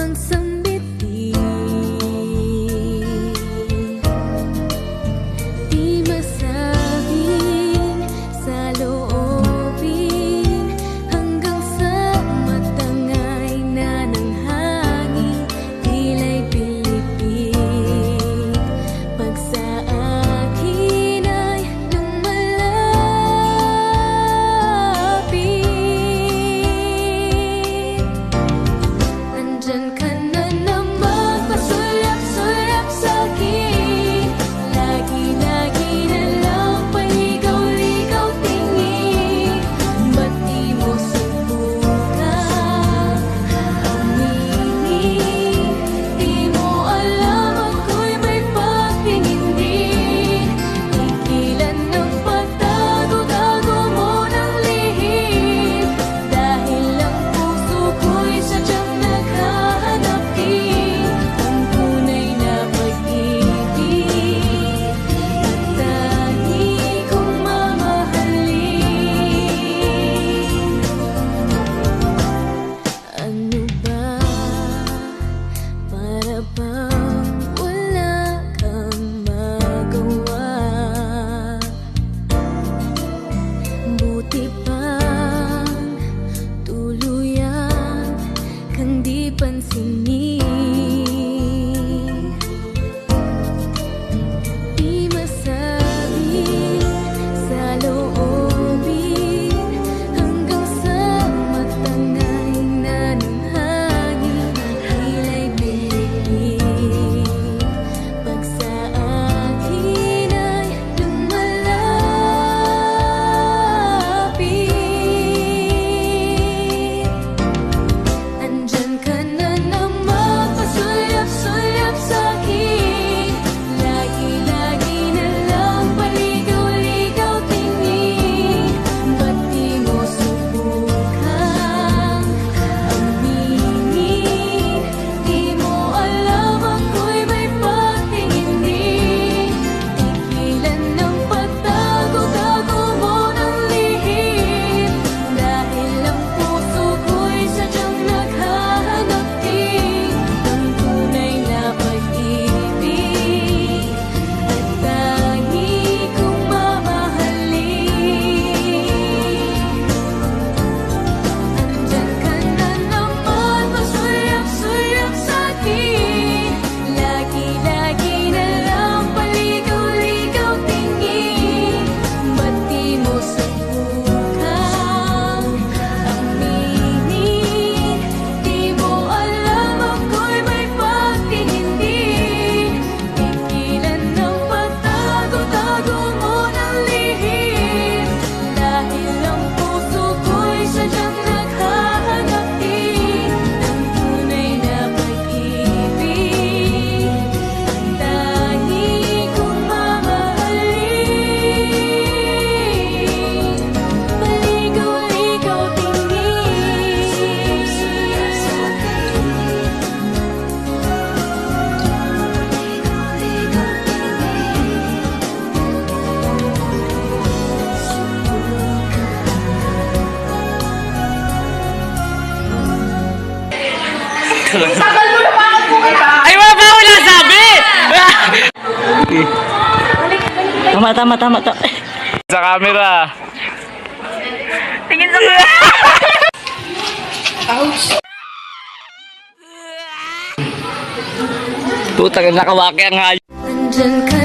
lamang sambitin, di masabing sa loobin, hanggang sa matangay na ng hangin, tila'y bilibid. Pag sa akin ay lumalapit, nandyan ka na naman, pasulap-sulap sa'kin. Lagi-lagi na lang paligaw-ligaw tingin. Ba't di mo subukan aminin? Di mo alam ako'y may pagtingin din. Tigilan ng pagtago-tago mo ng lihim, dahil ang puso ko'y sadyang naghahanap din ng tunay na pag-ibig, at tangi kong mamahalin. Ano ba, para bang wala kang magawa? Buti pang tuluyan kang di pansinin. Di masabing sa loobin, hanggang sa matangay na ng hangin, tila'y bilibid. Pag sa akin ay lumalapit, andyan ka na naman, pasulap-sulap sa'kin. Lagi-lagi na lang paligaw-ligaw tingin. Ba't di mo subukan aminin? Di mo alam ako'y may pagtingin din. Tigilan ng pagtago-tago mo ng lihim, dahil ang puso ko'y sadyang naghahanap din ng tunay na pag-ibig, at tangi kong mamahalin. Andyan ka na naman, pasulap-sulap sa'kin. Lagi-lagi na lang paligaw-ligaw tingin. Ba't di mo subukan aminin? Di mo alam ako'y may pagtingin din. Tigilan ng pagtago-tago mo ng lihim, dahil ang puso ko'y sadyang naghahanap din ng tunay na pag-ibig, at tangi kong mamahalin. Paligaw-ligaw tingin. Tagal mo na bakit mo kita? Ay, wala pa ako nasabi! Tama. Sa camera. Tingin sa kanya. Putang, nakawaki ang hayop. Nandyan ka